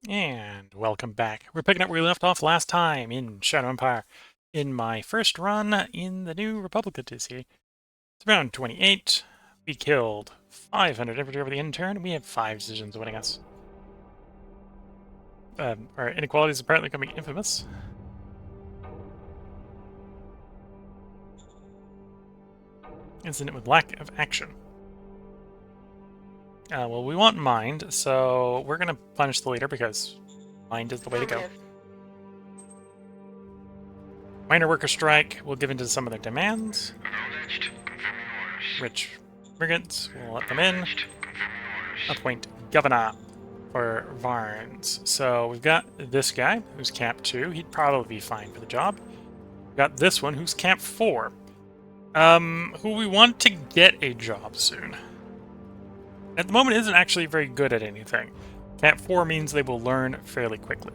And welcome back. We're picking up where we left off last time in Shadow Empire. In my first run in the new Republica DLC. It's around 28. We killed 500 infantry over the intern. We have 5 decisions winning us. Our inequality is apparently becoming infamous. Incident with lack of action. Well, we want mind, so we're going to punish the leader because mind is the way to go. Minor worker strike. We'll give in to some of their demands. Rich brigands. We'll let them in. Appoint governor for Varnes. So we've got this guy who's Camp 2. He'd probably be fine for the job. We've got this one who's Camp 4. Who we want to get a job soon. At the moment isn't actually very good at anything. Camp 4 means they will learn fairly quickly.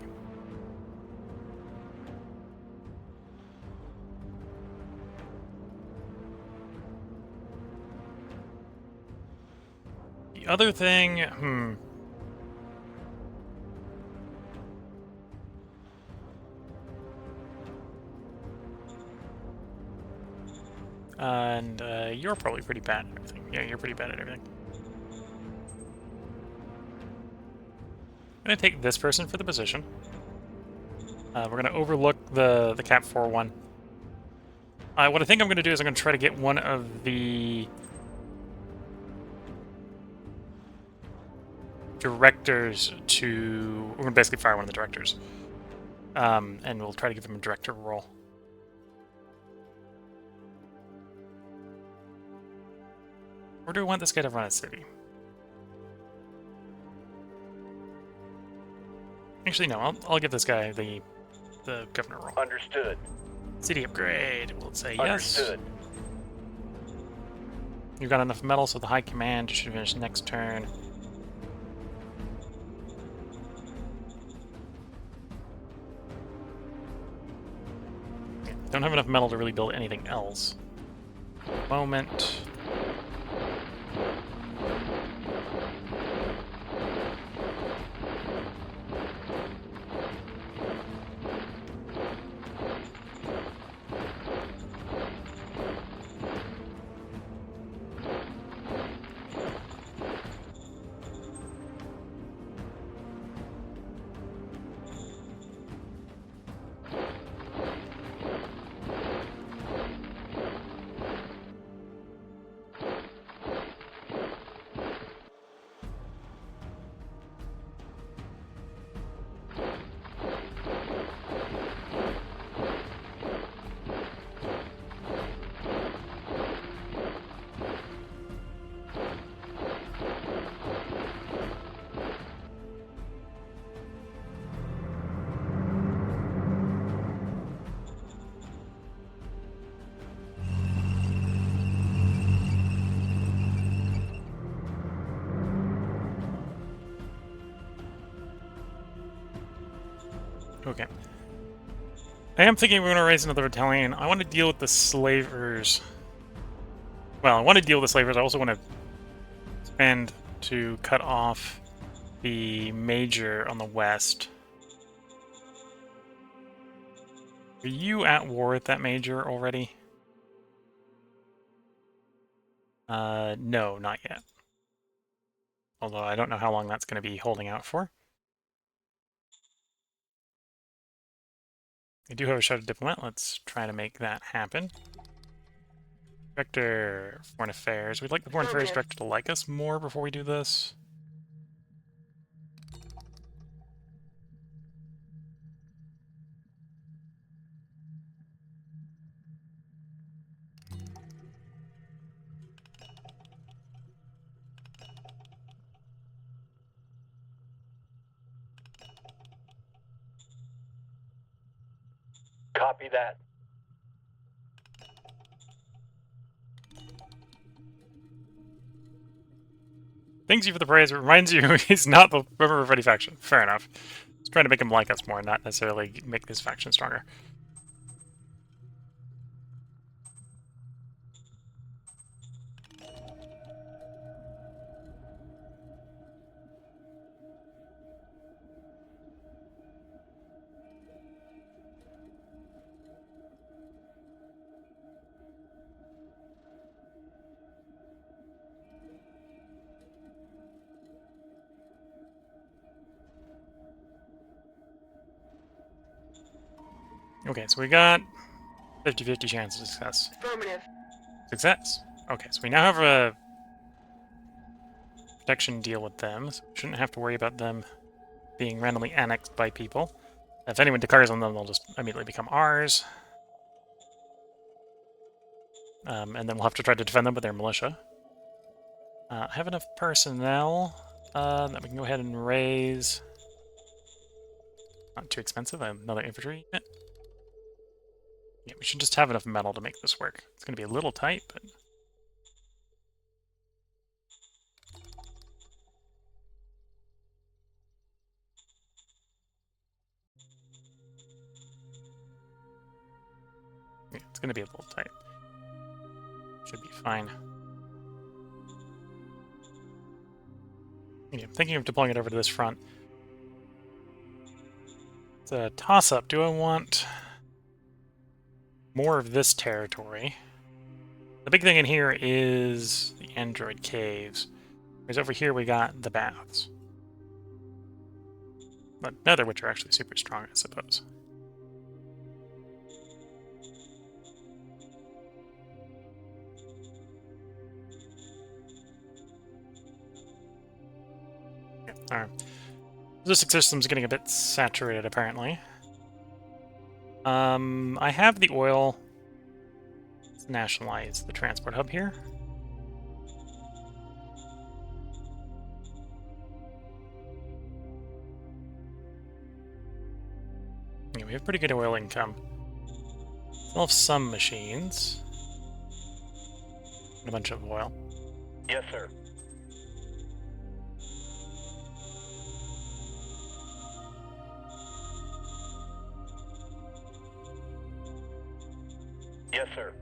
The other thing, and you're probably pretty bad at everything. Yeah, you're pretty bad at everything. I'm going to take this person for the position. We're going to overlook the Cap 4 one. What I think I'm going to do is I'm going to try to get one of the directors to... We're going to basically fire one of the directors. And we'll try to give him a director role. Or do I want this guy to run a city? Actually, no. I'll give this guy the governor role. Understood. City upgrade. We'll say yes. Understood. You've got enough metal, so the high command should finish next turn. Don't have enough metal to really build anything else. Moment. Okay. I am thinking we're going to raise another battalion. I want to deal with the slavers. Well, I want to deal with the slavers. I also want to spend to cut off the major on the west. Are you at war with that major already? No, not yet. Although I don't know how long that's going to be holding out for. I do have a shadow diplomat. Let's try to make that happen. Director, Foreign Affairs. We'd like the Foreign Affairs Director to like us more before we do this. Copy that. Thanks you for the praise. It reminds you he's not the member of any faction. Fair enough. It's trying to make him like us more, not necessarily make this faction stronger. Okay, so we got 50-50 chance of success. Affirmative. Success. Okay, so we now have a protection deal with them, so we shouldn't have to worry about them being randomly annexed by people. If anyone declares on them, they'll just immediately become ours. And then we'll have to try to defend them with their militia. I have enough personnel that we can go ahead and raise. Not too expensive. Another infantry unit. Yeah, we should just have enough metal to make this work. It's going to be a little tight, but... yeah, it's going to be a little tight. Should be fine. Yeah, I'm thinking of deploying it over to this front. It's a toss-up. Do I want more of this territory? The big thing in here is the android caves. Whereas over here we got the baths. But neither of which are actually super strong, I suppose. Yeah, alright. Logistics system's getting a bit saturated, apparently. I have the oil. Let's nationalize the transport hub here. Yeah, we have pretty good oil income. We'll have some machines. And a bunch of oil. Yes, sir. Yes, sir.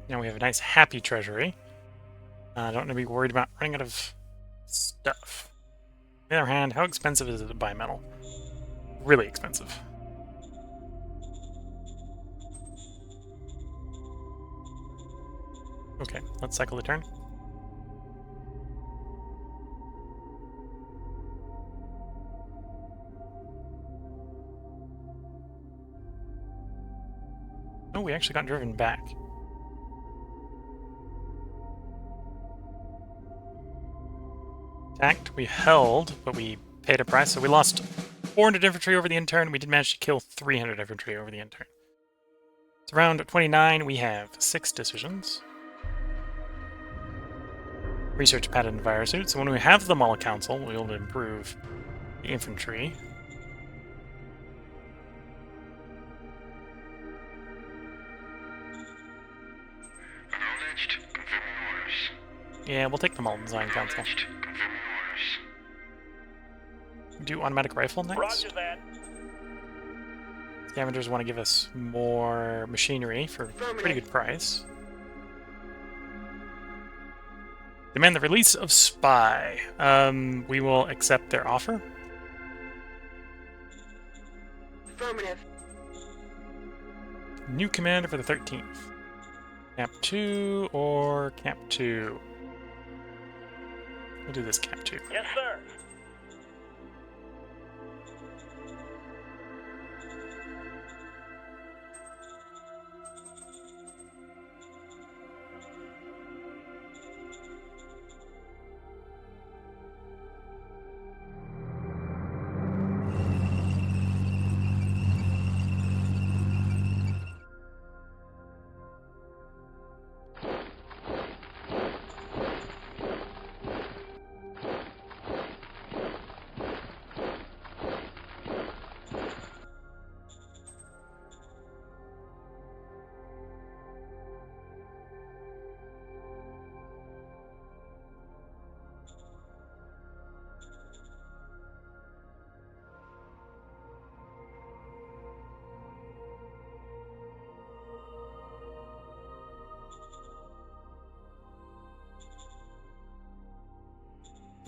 Now we have a nice happy treasury. I don't need to be worried about running out of stuff. On the other hand, how expensive is it to buy metal? Really expensive. Okay, let's cycle the turn. Oh, we actually got driven back. Attacked, we held, but we paid a price, so we lost 400 infantry over the intern. We did manage to kill 300 infantry over the intern. It's around 29, we have 6 decisions. Research patent fire suit, so when we have the Mall Council, we'll be able to improve the infantry. Acknowledged. Confirming orders. Yeah, we'll take the Mall Design Council. Confirming orders. Do automatic rifle next. Roger that. Scavengers want to give us more machinery for a pretty good price. Demand the release of Spy. We will accept their offer. Affirmative. New commander for the 13th. Camp 2 or Camp 2? We'll do this Camp 2. Yes, sir.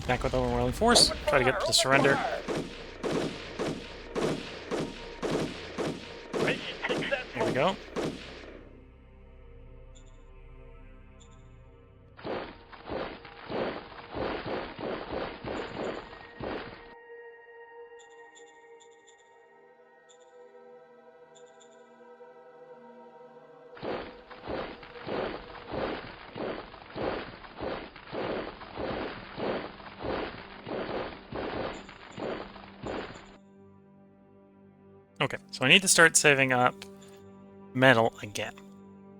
Back with overwhelming force. Try to get to surrender. Mission successful. There we go. Okay, so I need to start saving up metal again.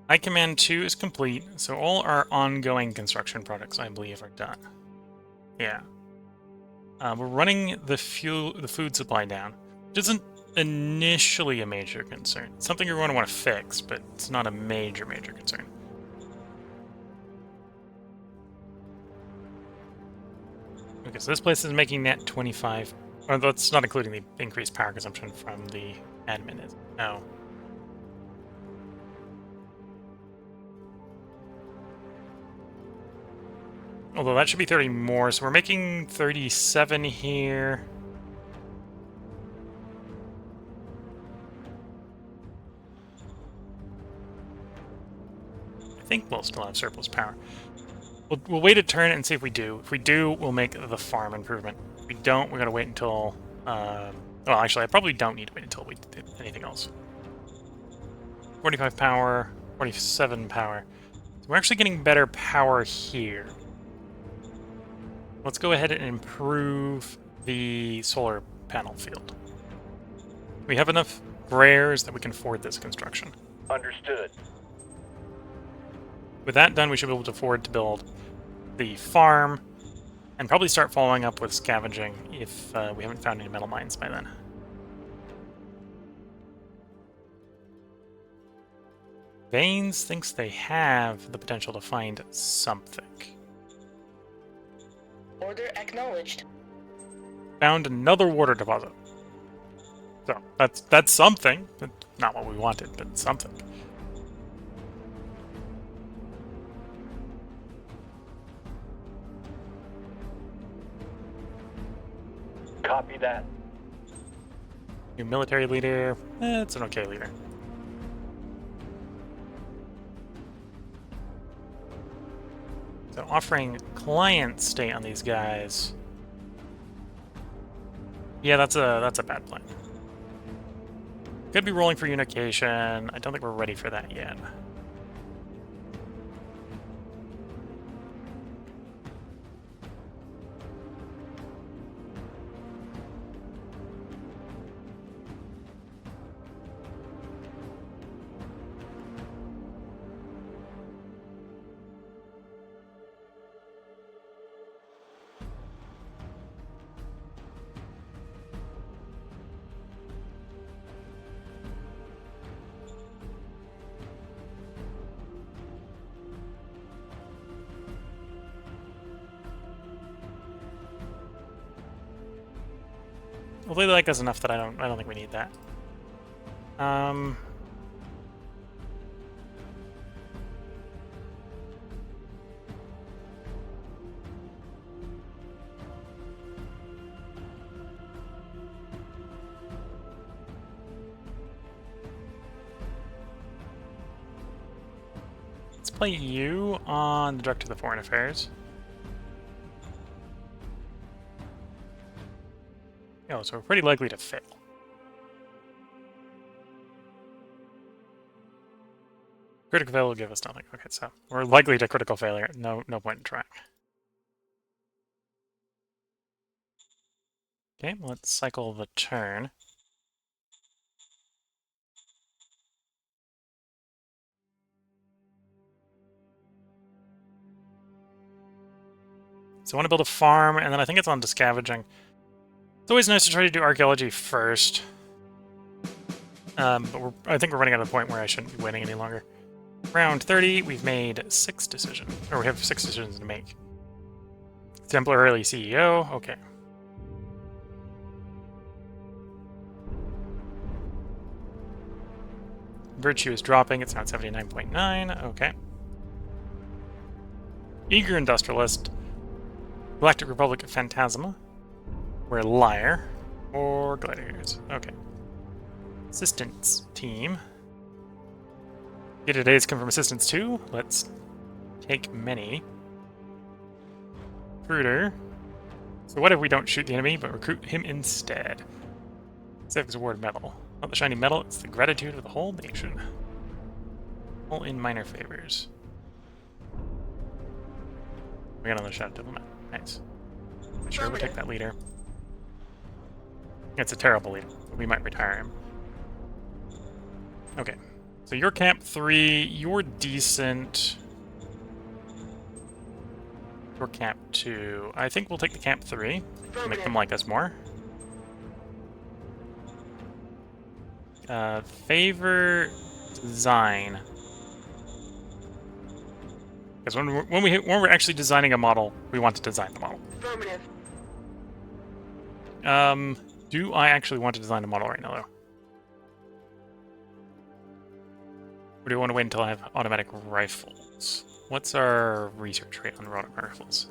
High Command 2 is complete, so all our ongoing construction projects, I believe, are done. Yeah. We're running the food supply down, which isn't initially a major concern. It's something you're going to want to fix, but it's not a major concern. Okay, so this place is making net 25. Or that's not including the increased power consumption from the admin, is it? No. Although that should be 30 more, so we're making 37 here. I think we'll still have surplus power. We'll wait a turn and see if we do. If we do, we'll make the farm improvement. If we don't, we're going to wait until... well, actually, I probably don't need to wait until we do anything else. 45 power, 47 power. So we're actually getting better power here. Let's go ahead and improve the solar panel field. We have enough rares that we can afford this construction. Understood. With that done, we should be able to afford to build the farm and probably start following up with scavenging if we haven't found any metal mines by then. Baines thinks they have the potential to find something. Order acknowledged. Found another water deposit. So that's something. Not what we wanted, but something. Copy that. New military leader. It's an okay leader. So offering client stay on these guys. Yeah, that's a bad plan. Could be rolling for unification. I don't think we're ready for that yet. Well, they like us enough that I don't think we need that. Let's play you on the Director of the Foreign Affairs. Oh, so we're pretty likely to fail. Critical failure will give us nothing. Okay, so we're likely to critical failure. No point in trying. Okay, let's cycle the turn. So I want to build a farm, and then I think it's on to scavenging. It's always nice to try to do archaeology first. But I think we're running out of the point where I shouldn't be waiting any longer. Round 30, we've made 6 decisions. Or we have 6 decisions to make. Temporarily CEO, okay. Virtue is dropping, it's now at 79.9, okay. Eager Industrialist. Galactic Republic Phantasma. We're Liar. Or Gladiators, okay. Assistance team. Day-to-days come from Assistance 2. Let's take many. Recruiter. So what if we don't shoot the enemy, but recruit him instead? Civics Award Medal. Not the shiny medal, it's the gratitude of the whole nation. All in minor favors. We got another Shadow Diplomat. Nice. Sure, we'll take that leader. It's a terrible leader. We might retire him. Okay. So you're Camp 3, you're decent. You're Camp 2. I think we'll take the Camp 3 to make Affirmative. them like us more. Favor design. Because when we're actually designing a model, we want to design the model. Affirmative. Do I actually want to design a model right now, though? Or do I want to wait until I have automatic rifles? What's our research rate on automatic rifles?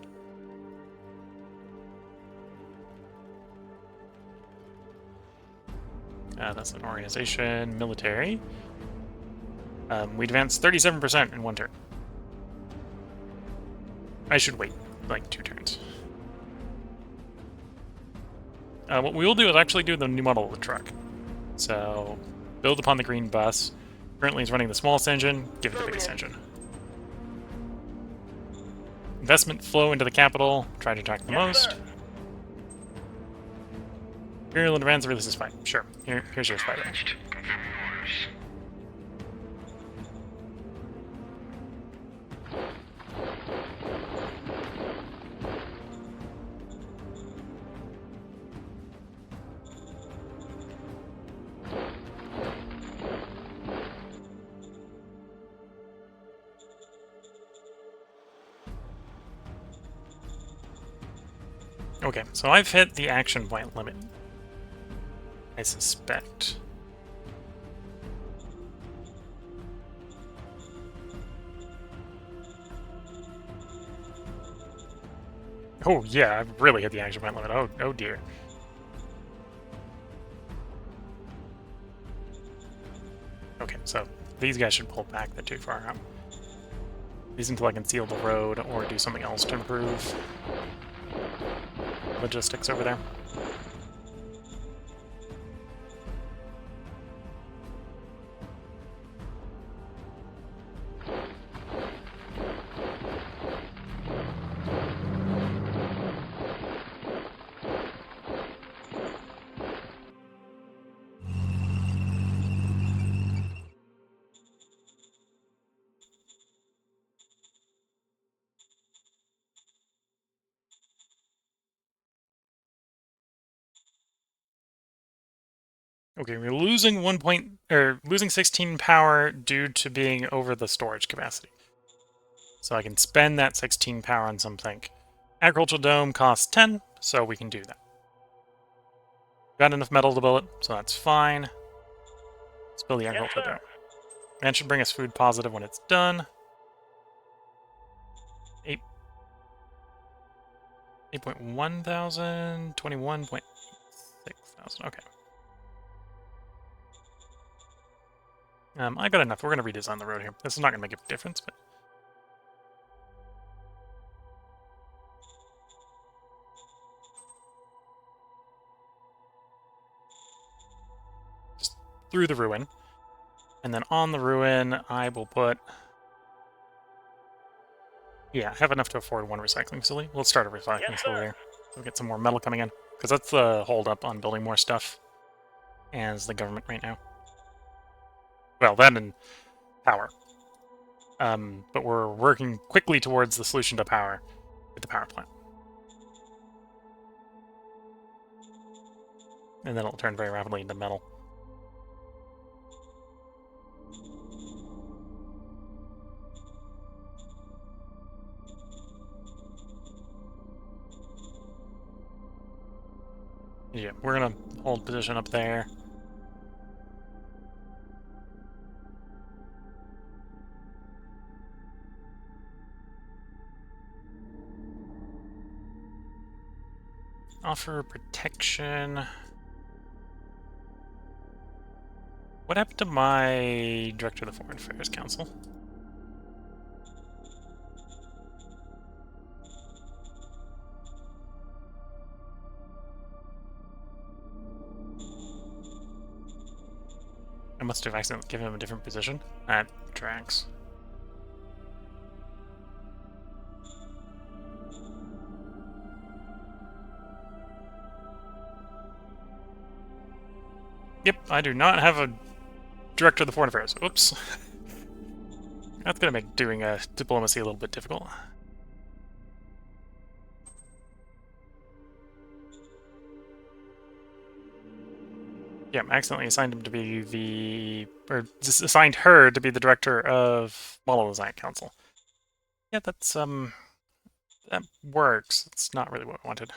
That's an organization, military. We advanced 37% in one turn. I should wait, like, 2 turns. What we will do is actually do the new model of the truck. So, build upon the green bus. Currently is running the smallest engine, give it the biggest engine. Investment flow into the capital, try to attract the most. sir. Imperial advance releases spy. Sure, here's your spy. Okay, so I've hit the action point limit. I suspect. Oh yeah, I've really hit the action point limit. Oh dear. Okay, so these guys should pull back. They're too far out. These until I can seal the road or do something else to improve logistics over there. Okay, we're losing losing 16 power due to being over the storage capacity. So I can spend that 16 power on something. Agricultural dome costs 10, so we can do that. Got enough metal to build it, so that's fine. Let's build the agricultural dome. That should bring us food positive when it's done. 8.1 thousand, 21.6 thousand, okay. I got enough. We're going to redesign the road here. This is not going to make a difference, but... just through the ruin. And then on the ruin, I will put... yeah, I have enough to afford 1 recycling facility. Let's start a recycling facility here. We'll get some more metal coming in. Because that's the hold-up on building more stuff as the government right now. Well, that and power. But we're working quickly towards the solution to power with the power plant. And then it'll turn very rapidly into metal. Yeah, we're gonna hold position up there. Offer protection. What happened to my director of the Foreign Affairs Council? I must have accidentally given him a different position. That tracks. Yep, I do not have a Director of the Foreign Affairs. Oops. That's going to make doing diplomacy a little bit difficult. Yeah, I accidentally assigned him to be or just assigned her to be the director of Model Design Council. Yeah, that's, that works. It's not really what I wanted.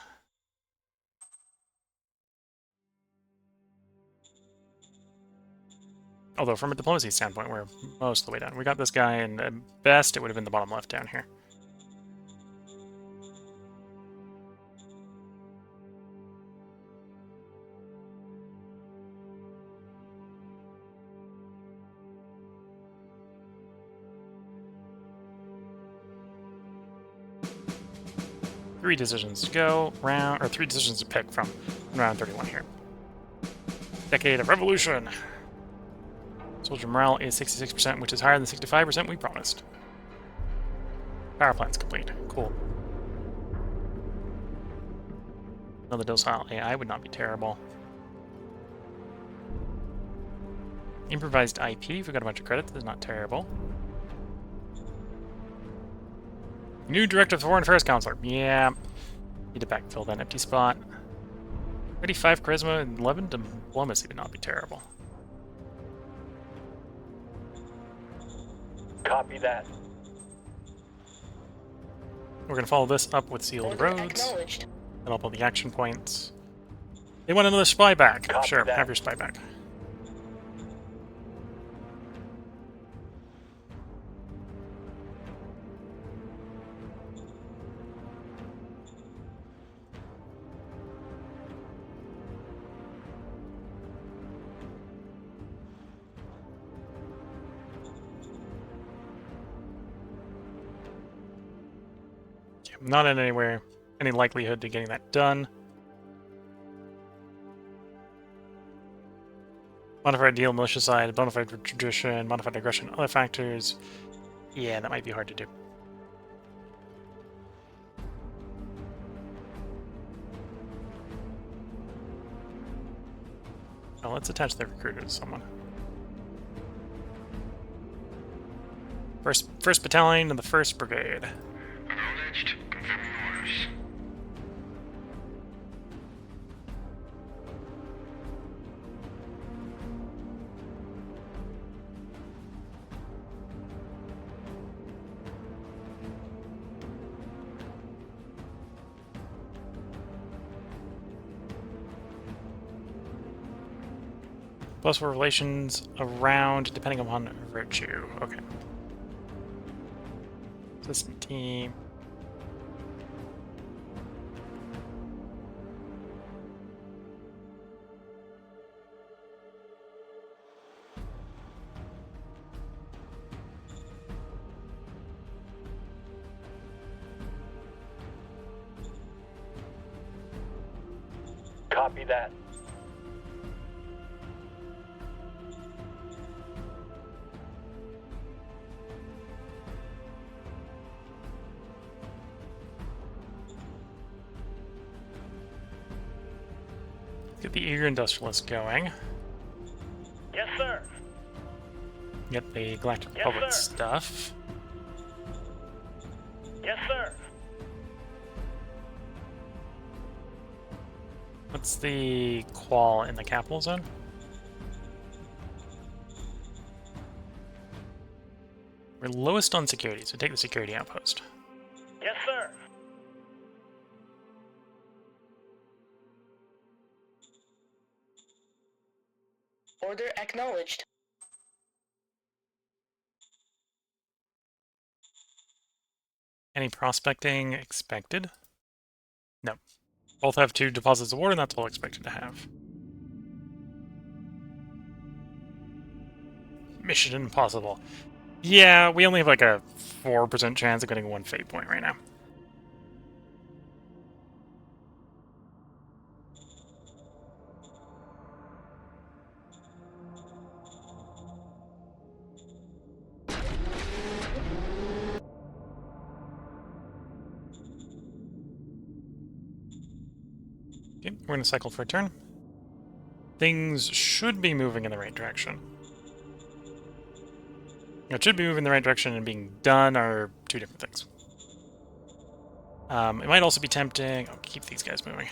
Although, from a diplomacy standpoint, we're most of the way done. We got this guy, and at best, it would have been the bottom left down here. Three decisions to go, or 3 decisions to pick from round 31 here. Decade of Revolution. Soldier morale is 66%, which is higher than 65% we promised. Power plant's complete. Cool. Another docile AI would not be terrible. Improvised IP, we got a bunch of credits, that's not terrible. New Director of the Foreign Affairs Counselor. Yeah. Need to backfill that empty spot. 35 Charisma and 11 Diplomacy would not be terrible. Copy that. We're going to follow this up with sealed roads. And up all the action points. They want another spy back. Copy Sure, that. have your spy back. Not in any likelihood to getting that done. Modified deal, maliciouside, bona fide tradition, modified aggression, other factors. Yeah, that might be hard to do. Oh, let's attach the recruiter to someone. First Battalion and the 1st Brigade. Acknowledged. Confirming orders. Plus for relations around, depending upon virtue. Okay. Assistant team. Copy that. Get the eager industrialist going. Yes, sir. Get the Galactic Yes, Republic sir. stuff. Yes, sir. What's the qual in the capital zone? We're lowest on security, so take the security outpost. Yes, sir. Order acknowledged. Any prospecting expected? No. Both have 2 deposits of war, and that's all expected to have. Mission impossible. Yeah, we only have like a 4% chance of getting 1 fate point right now. Okay, we're going to cycle for a turn. Things should be moving in the right direction. It should be moving in the right direction and being done are two different things. It might also be tempting. I'll keep these guys moving.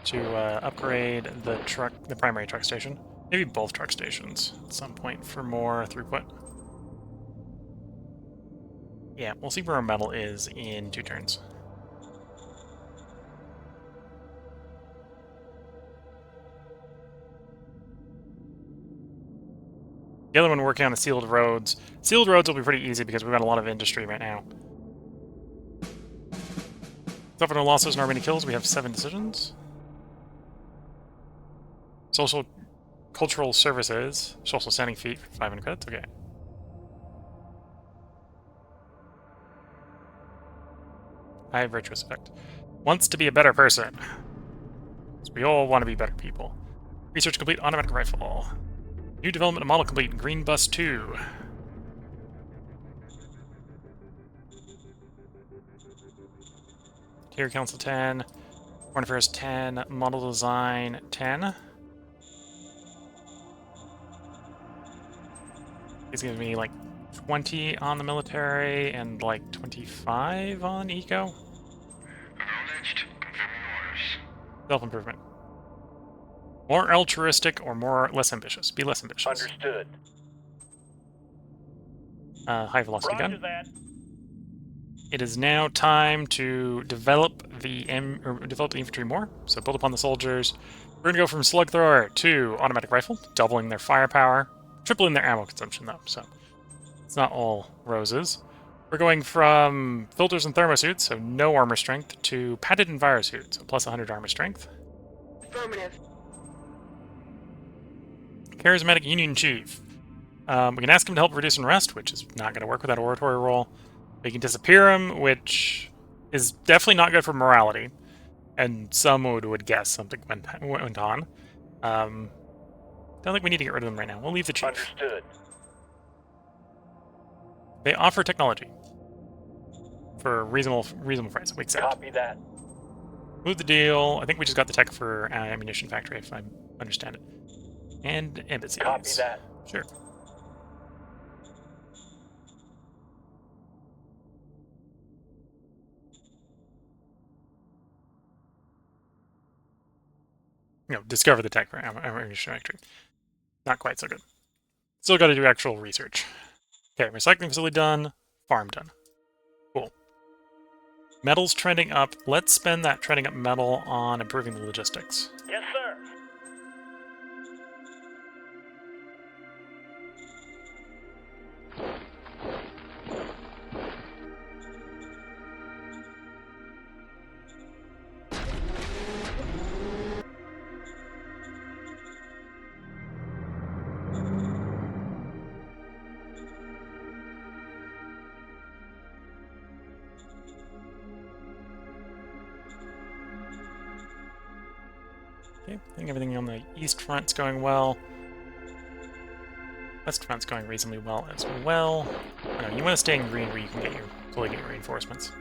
To upgrade the primary truck station. Maybe both truck stations at some point for more throughput. Yeah, we'll see where our metal is in 2 turns. The other one working on the sealed roads. Sealed roads will be pretty easy because we've got a lot of industry right now. Suffer no losses nor many kills. We have 7 decisions. Social cultural services. Social standing feet for 500 credits. Okay. High virtuous effect. Wants to be a better person. So we all want to be better people. Research complete. Automatic rifle. New development model complete. Green bus 2. Tier council 10. Foreign affairs 10. Model design 10. It's going to be like 20 on the military and like 25 on eco. Acknowledged. Confirming orders. Self-improvement. More altruistic or less ambitious. Be less ambitious. Understood. High velocity Roger gun. that. It is now time to develop the infantry more. So build upon the soldiers. We're gonna go from slug thrower to automatic rifle, doubling their firepower, tripling their ammo consumption though. So it's not all roses. We're going from filters and thermosuits, so no armor strength, to padded envirosuit, so plus 100 armor strength. Affirmative. Charismatic Union Chief. We can ask him to help reduce unrest, which is not going to work with that oratory roll. We can disappear him, which is definitely not good for morality. And some would guess something went on. Don't think we need to get rid of them right now. We'll leave the chief. Understood. They offer technology for reasonable price. We accept. Copy that. Move the deal. I think we just got the tech for ammunition factory, if I understand it. And embassies. Copy that. Sure. Discover the tech for ammunition factory. Not quite so good. Still got to do actual research. Okay, recycling facility done. Farm done. Cool. Metal's trending up. Let's spend that trending up metal on improving the logistics. Yes, sir. Okay, I think everything on the east front's going well. West front's going reasonably well as well. I know, you want to stay in green where you can fully get your reinforcements.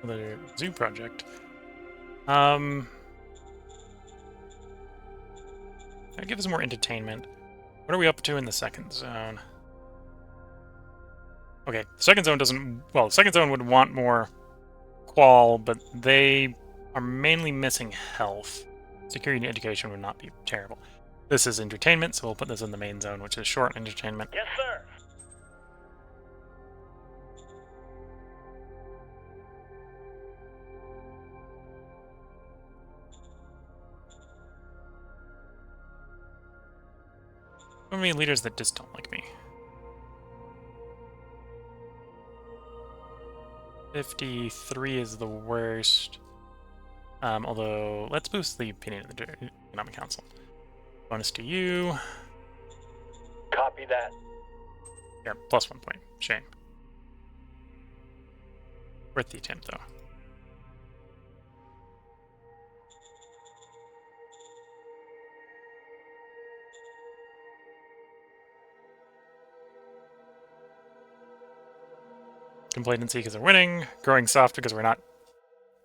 The zoo project. That gives us more entertainment. What are we up to in the second zone? Okay, the second zone doesn't... Well, the second zone would want more qual, but they are mainly missing health. Security and education would not be terrible. This is entertainment, so we'll put this in the main zone, which is short entertainment. Yes, sir. How many leaders that just don't like me? 53 is the worst. Although, let's boost the opinion of the Economic Council. Bonus to you. Copy that. Yeah, plus 1 point. Shame. Worth the attempt, though. Complacency because we're winning. Growing soft because we're not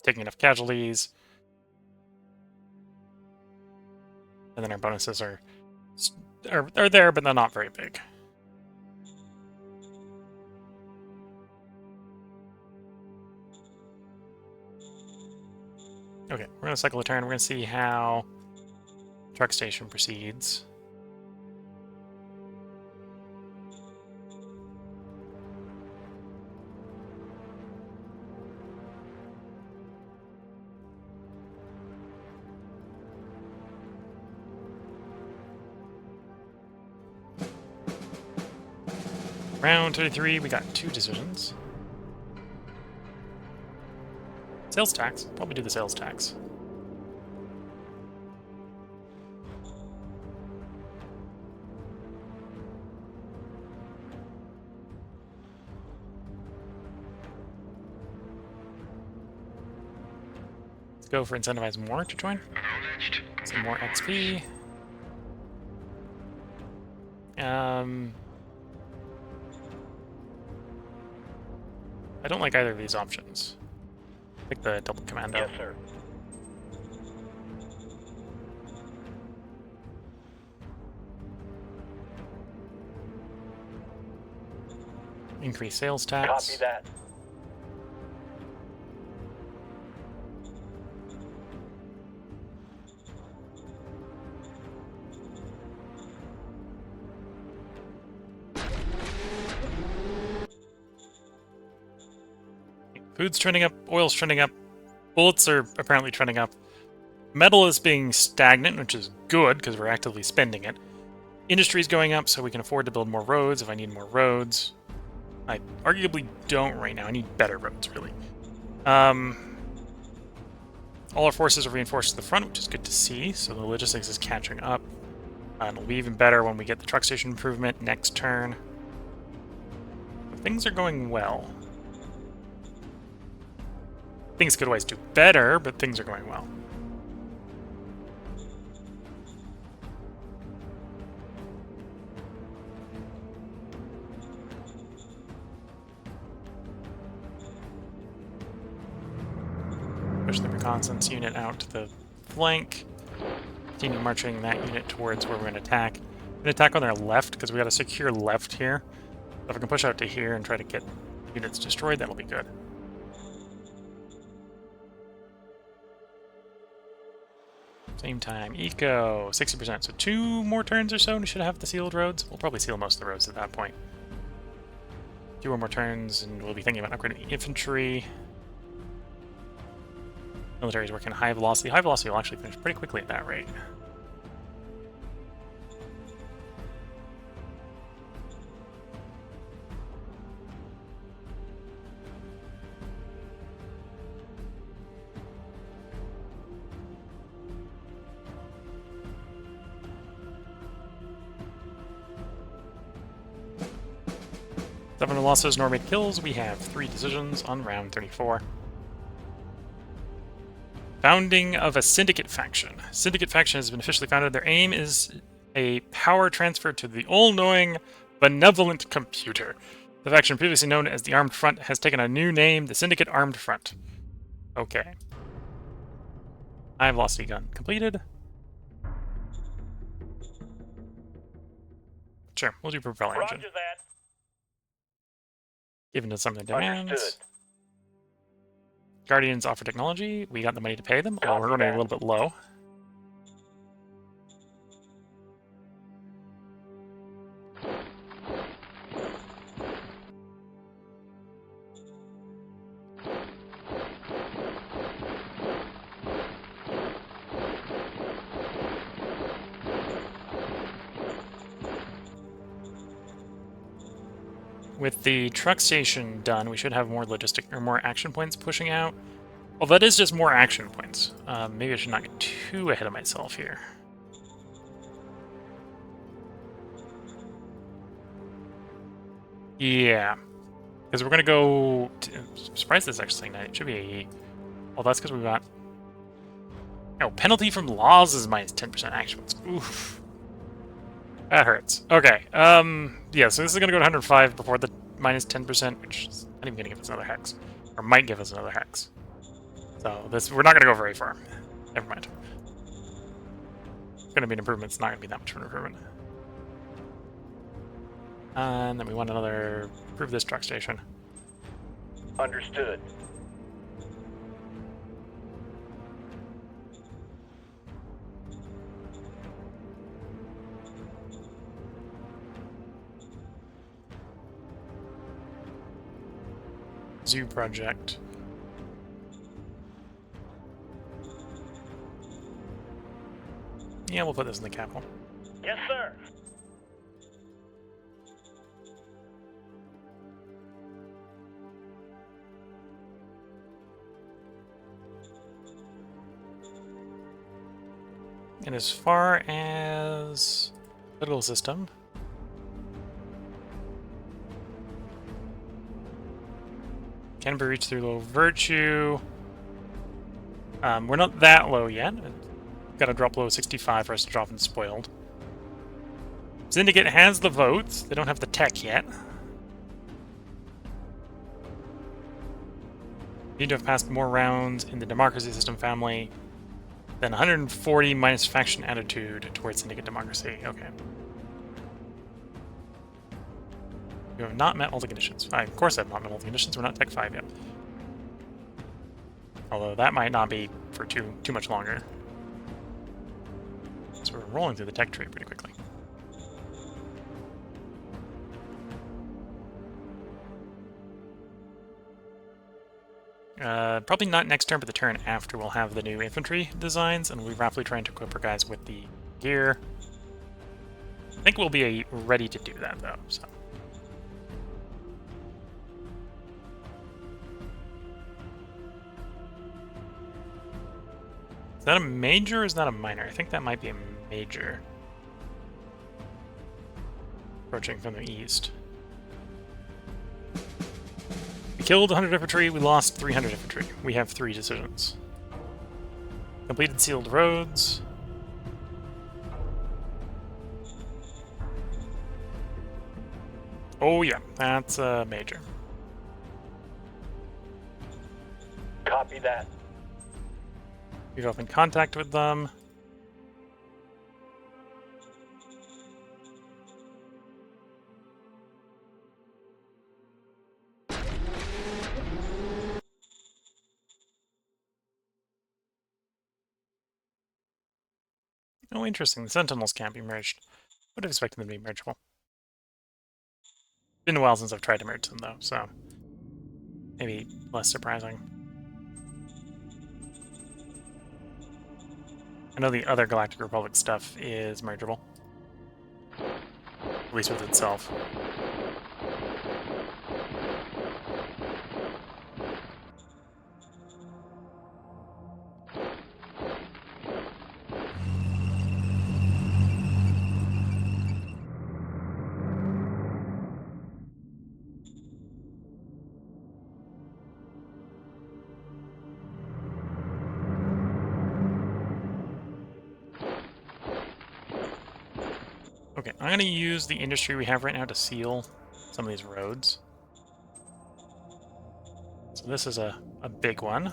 taking enough casualties. And then our bonuses are there, but they're not very big. Okay, we're going to cycle a turn. We're going to see how truck station proceeds. Round 33, we got 2 decisions. Sales tax. Probably do the sales tax. Let's go for incentivize more to join. Acknowledged. Some more XP. I don't like either of these options. Pick the double commando. Yes, sir. Increase sales tax. Copy that. Food's trending up, oil's trending up, bullets are apparently trending up. Metal is being stagnant, which is good because we're actively spending it. Industry's going up, so we can afford to build more roads if I need more roads. I arguably don't right now. I need better roads, really. All our forces are reinforced to the front, which is good to see, so the logistics is catching up. It'll be even better when we get the truck station improvement next turn. Things are going well. Things could always do better, but things are going well. Push the reconnaissance unit out to the flank. Continue marching that unit towards where we're going to attack. We're going to attack on their left because we got a secure left here. So if we can push out to here and try to get units destroyed, that'll be good. Same time, eco, 60%. So 2 more turns or so, and we should have the sealed roads. We'll probably seal most of the roads at that point. 2 more turns, and we'll be thinking about upgrading the infantry. Military's working high velocity. High velocity will actually finish pretty quickly at that rate. Seven losses, nor made kills. We have 3 decisions on round 34. Founding of a syndicate faction. Syndicate faction has been officially founded. Their aim is a power transfer to the all-knowing, benevolent computer. The faction previously known as the Armed Front has taken a new name, the Syndicate Armed Front. Okay. High velocity gun completed. Sure, we'll do propeller engine. Roger that. Given to some of the demands. Understood. Guardians offer technology. We got the money to pay them. Oh, we're running a little bit low. With the truck station done, we should have more logistic or more action points pushing out. Well, that is just more action points. Maybe I should not get too ahead of myself here. Yeah, because we're gonna go. I'm surprised this is actually saying that it should be a. Well, that's because we got. Oh, penalty from laws is minus 10% action points. Oof. That hurts. Okay. Yeah, so this is going to go to 105 before the minus 10%, which is not even going to give us another hex. Or might give us another hex. So this we're not going to go very far. Never mind. It's going to be an improvement. It's not going to be that much of an improvement. And then we want another... Improve this truck station. Understood. Zoo project. Yeah, we'll put this in the capital. Yes, sir. And as far as political system, can be reached through low virtue. We're not that low yet. Got to drop below 65 for us to drop in spoiled. Syndicate has the votes. They don't have the tech yet. Need to have passed more rounds in the democracy system family than 140 minus faction attitude towards syndicate democracy. Okay. You have not met all the conditions. Of course I have not met all the conditions. We're not Tech 5 yet. Although that might not be for too much longer. So we're rolling through the tech tree pretty quickly. Probably not next turn, but the turn after we'll have the new infantry designs, and we're rapidly trying to equip our guys with the gear. I think we'll be ready to do that, though, so... Is that a major or is that a minor? I think that might be a major. Approaching from the east. We killed 100 infantry, we lost 300 infantry. We have 3 decisions. Completed sealed roads. Oh yeah, that's a major. Copy that. We've opened contact with them. Oh, interesting. The Sentinels can't be merged. Would have expected them to be mergeable. Been a while since I've tried to merge them, though, so maybe less surprising. I know the other Galactic Republic stuff is mergeable. At least with itself. Okay, I'm going to use the industry we have right now to seal some of these roads. So this is a big one.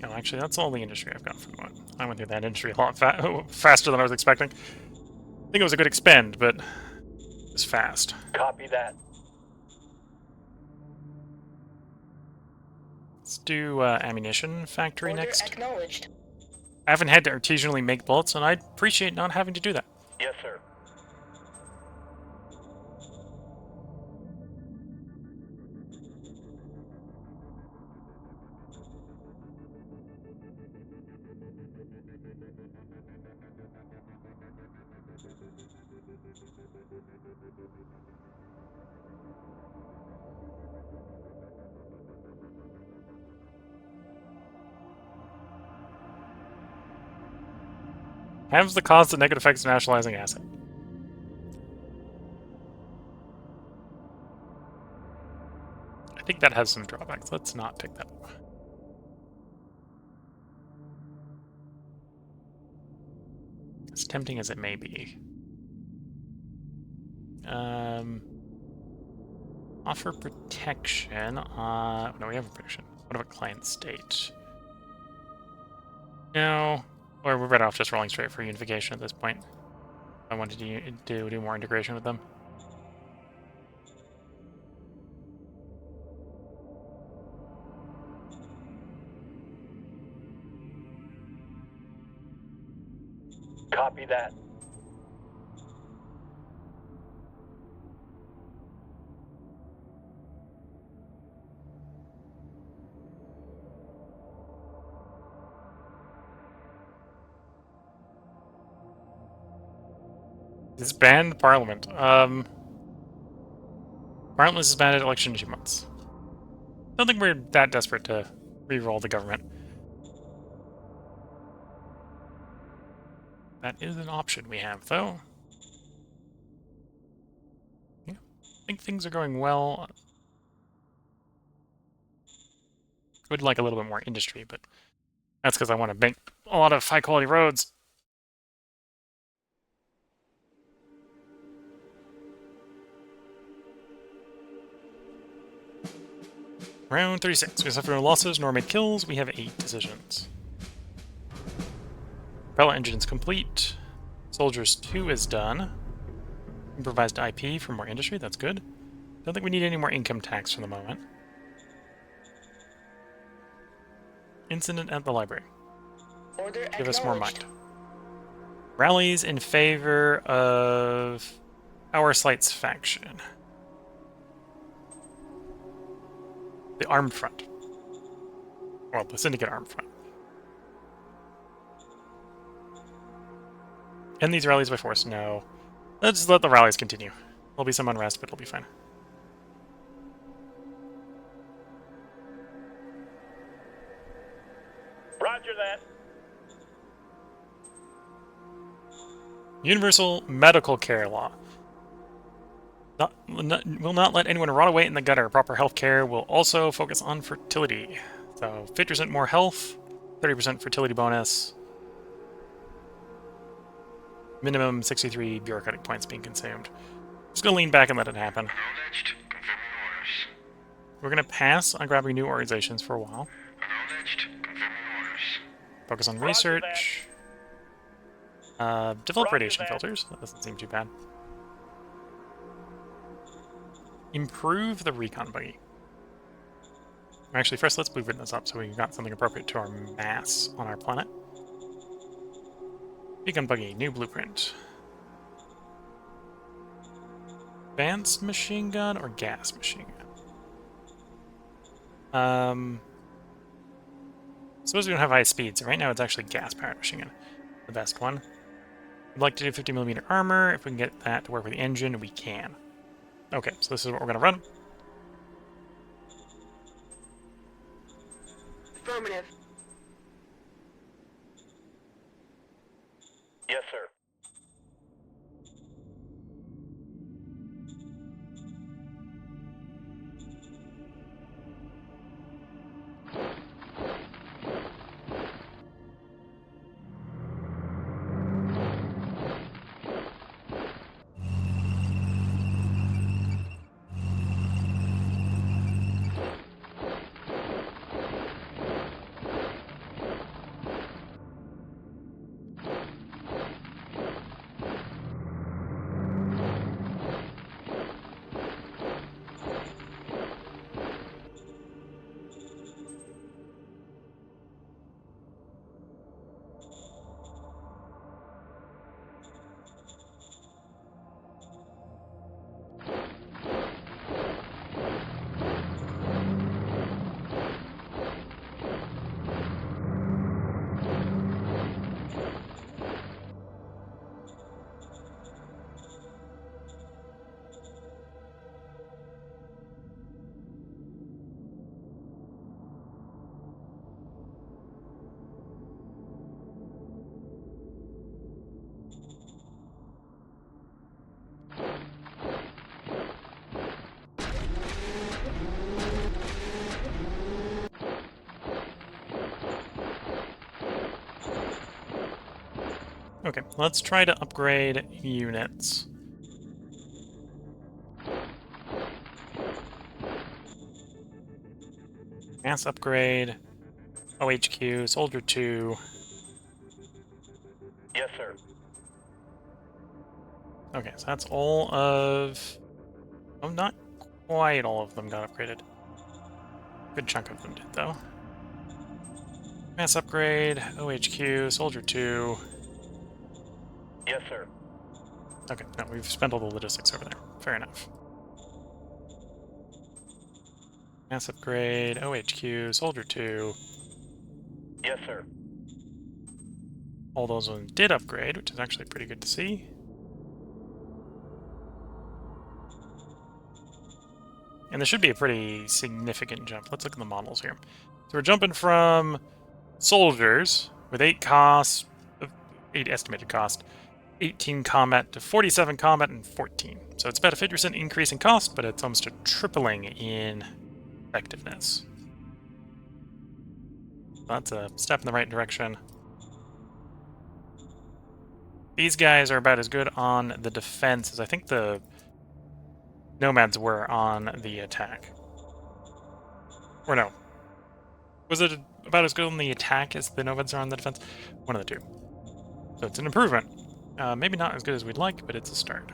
Oh, actually, that's all the industry I've got for the moment. I went through that industry a lot faster than I was expecting. I think it was a good expend, but it was fast. Copy that. Let's do ammunition factory Order next. acknowledged. I haven't had to artisanally make bullets, and I'd appreciate not having to do that. Yes, sir. Halves the cost of negative effects of nationalizing asset. I think that has some drawbacks. Let's not pick that up. As tempting as it may be. Offer protection. No, we have a protection. What about client state? No. Or we're better off just rolling straight for unification at this point. I wanted to do more integration with them. Copy that. Disband Parliament. Parliament is disbanded, election in 2 months. Don't think we're that desperate to re-roll the government. That is an option we have, though. Yeah, I think things are going well. Would like a little bit more industry, but that's because I want to make a lot of high-quality roads. Round 36. We suffer no losses nor made kills. We have 8 decisions. Propeller engine is complete. Soldiers 2 is done. Improvised IP for more industry. That's good. Don't think we need any more income tax for the moment. Incident at the library. Order Give us more acknowledged. mind. Rallies in favor of our Slight's faction. The Armed Front. Well, the Syndicate Armed Front. End these rallies by force? No. Let's just let the rallies continue. There'll be some unrest, but it'll be fine. Roger that. Universal medical care law. Will not let anyone rot away in the gutter. Proper health care will also focus on fertility. So 50% more health, 30% fertility bonus. Minimum 63 bureaucratic points being consumed. Just gonna lean back and let it happen. Acknowledged. Confirming orders. We're gonna pass on grabbing new organizations for a while. Acknowledged. Confirming orders. Focus on Roger research. Develop Roger radiation that. filters. That doesn't seem too bad. Improve the recon buggy. Actually, first let's blueprint this up so we got something appropriate to our mass on our planet. Recon buggy, new blueprint. Advanced machine gun or gas machine gun? Suppose we don't have high speed, so right now it's actually gas-powered machine gun. The best one. I'd like to do 50mm armor. If we can get that to work with the engine, we can. Okay, so this is what we're going to run. Affirmative. Yes, sir. Okay, let's try to upgrade units. Mass upgrade, OHQ, Soldier 2. Yes, sir. Okay, so that's all of... Oh, not quite all of them got upgraded. Good chunk of them did, though. Mass upgrade, OHQ, Soldier 2. Yes, sir. Okay, no, we've spent all the logistics over there. Fair enough. Mass upgrade, OHQ, Soldier 2. Yes, sir. All those ones did upgrade, which is actually pretty good to see. And this should be a pretty significant jump. Let's look at the models here. So we're jumping from soldiers with 8 costs, 8 estimated cost, 18 combat to 47 combat and 14. So it's about a 50% increase in cost, but it's almost a tripling in effectiveness. That's a step in the right direction. These guys are about as good on the defense as I think the nomads were on the attack. Or no. Was it about as good on the attack as the nomads are on the defense? One of the two. So it's an improvement. Maybe not as good as we'd like, but it's a start.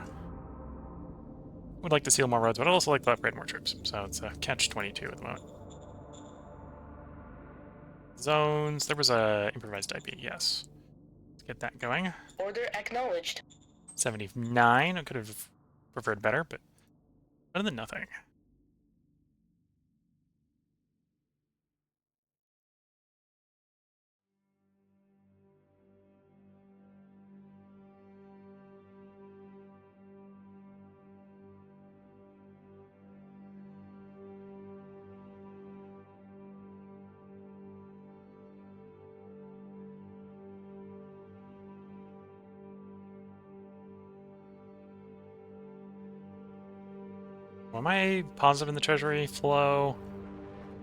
Would like to seal more roads, but I'd also like to upgrade more troops. So it's a catch-22 at the moment. Zones. There was a improvised IP, yes. Let's get that going. Order acknowledged. 79. I could have preferred better, but better than nothing. Am I positive in the treasury flow?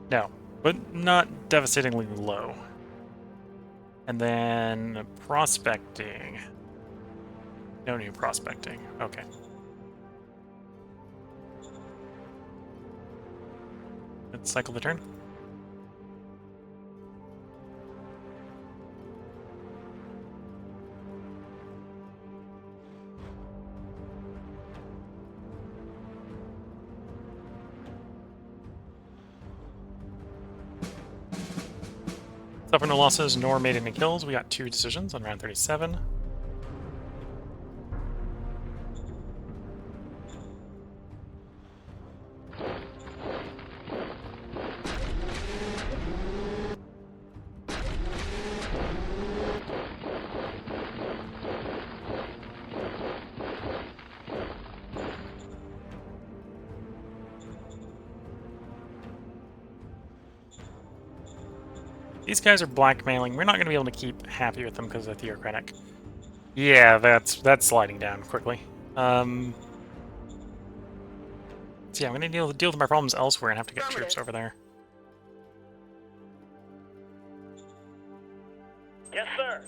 No, but not devastatingly low. And then prospecting. No new prospecting. Okay. Let's cycle the turn. Suffer no losses nor made any kills. We got 2 decisions on round 37. These guys are blackmailing. We're not going to be able to keep happy with them because of the theocratic. Yeah, that's sliding down quickly. So yeah, I'm going to deal with my problems elsewhere and have to get troops over there. Yes, sir.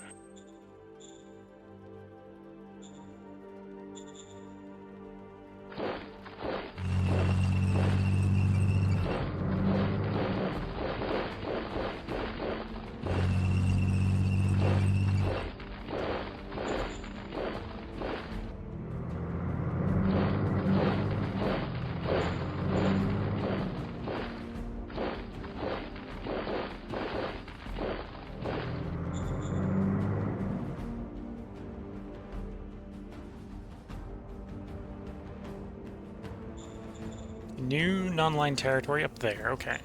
New non-line territory up there, okay.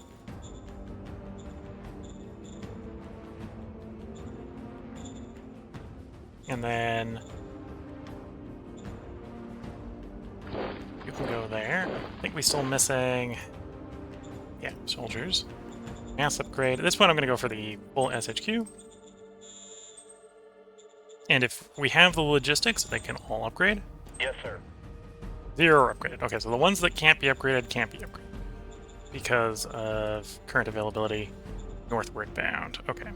And then you can go there. I think we're still missing, yeah, soldiers. Mass upgrade. At this point, I'm going to go for the full SHQ. And if we have the logistics, they can all upgrade. Yes, sir. 0 upgraded. Okay, so the ones that can't be upgraded can't be upgraded because of current availability, northward bound. Okay.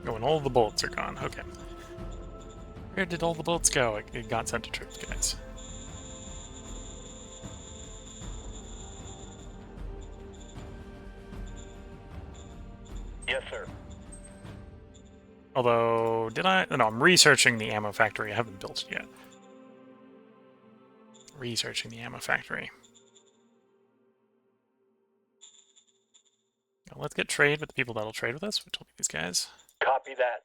Oh, and all the bullets are gone. Okay. Where did all the bullets go? It got sent to troops, guys. Yes, sir. Although, did I? No, I'm researching the ammo factory. I haven't built it yet. Researching the ammo factory. Now, let's get trade with the people that'll trade with us, which will be these guys. Copy that.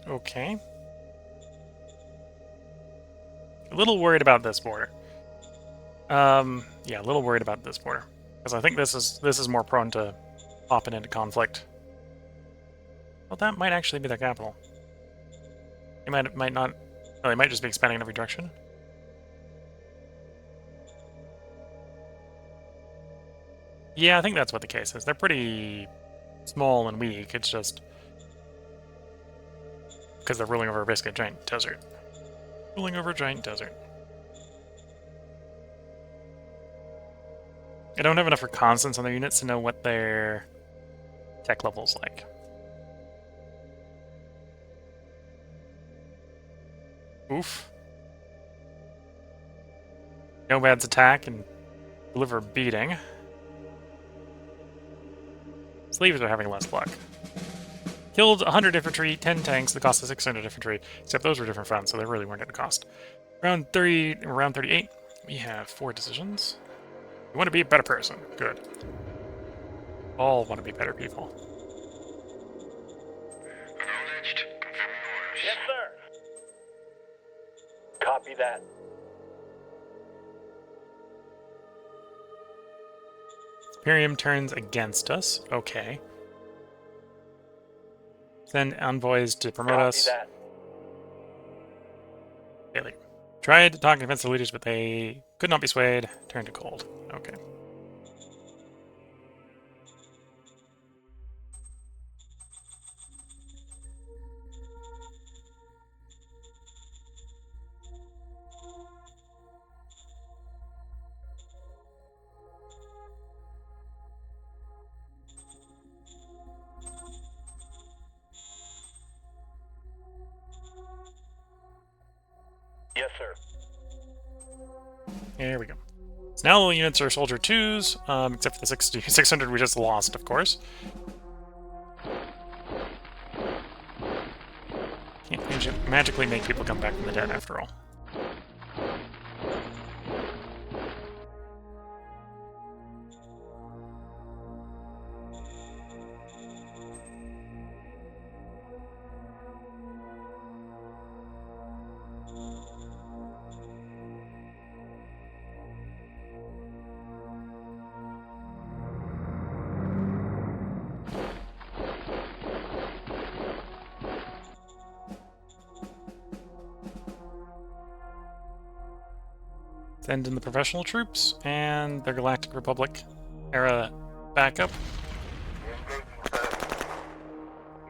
Okay. A little worried about this border. Yeah, a little worried about this border. Because I think this is more prone to popping into conflict. Well, that might actually be their capital. They might not... No, they might just be expanding in every direction. Yeah, I think that's what the case is. They're pretty small and weak. It's just... because they're ruling over basically a giant desert. Ruling over a giant desert. I don't have enough reconnaissance on their units to know what their tech level's like. Oof. Nomads attack and deliver a beating. Slavers are having less luck. Killed 100 infantry, 10 tanks, the cost of 600 infantry, except those were different fronts, so they really weren't at a cost. Round 38, we have 4 decisions. You want to be a better person. Good. All want to be better people. Acknowledged. Confirming orders. Yes, sir. Copy that. Imperium turns against us. Okay. Send envoys to promote Copy us. that. Failure. Tried to talk to defensive leaders, but they could not be swayed. Turned to cold. Okay. Yes, sir. There we go. So now all the units are Soldier 2s, except for the 600 we just lost, of course. Can't magically make people come back from the dead, after all. Send in the professional troops and their Galactic Republic era backup.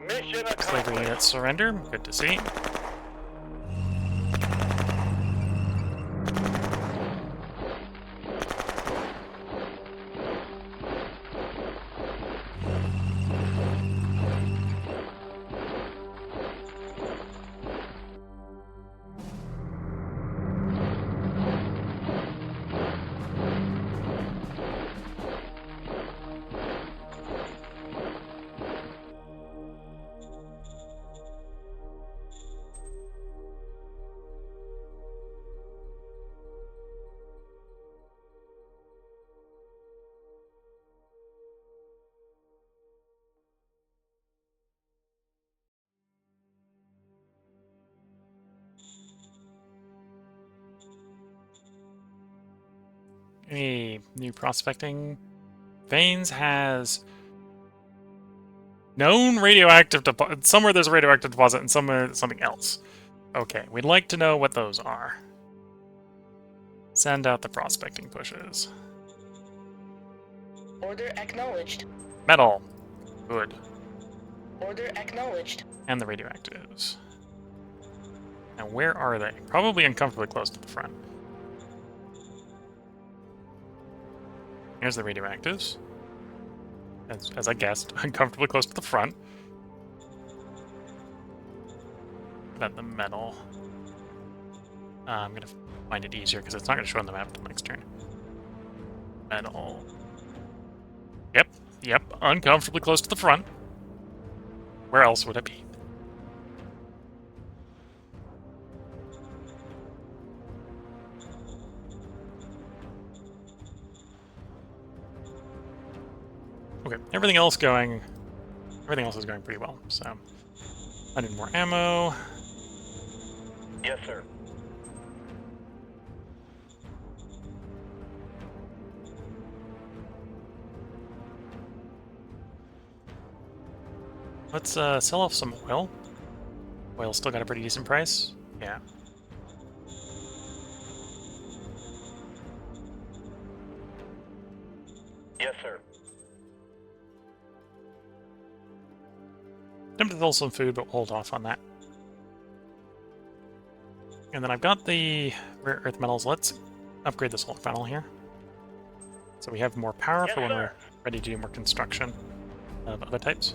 Mission Slavery accomplished. units surrender. Good to see. Any new prospecting? Veins has known radioactive deposit. Somewhere there's a radioactive deposit and somewhere something else. Okay, we'd like to know what those are. Send out the prospecting pushes. Order acknowledged. Metal. Good. Order acknowledged. And the radioactives. Now, where are they? Probably uncomfortably close to the front. Here's the radioactives. As I guessed, uncomfortably close to the front. About the metal. I'm going to find it easier because it's not going to show on the map until next turn. Metal. Yep, uncomfortably close to the front. Where else would it be? Okay, everything else is going pretty well, so I need more ammo. Yes, sir. Let's sell off some oil. Oil's still got a pretty decent price. Yeah. Yes, sir. Tempted to sell some food, but we'll hold off on that. And then I've got the rare earth metals. Let's upgrade the solar panel here. So we have more power Yes, for when sir. we're ready to do more construction of other types.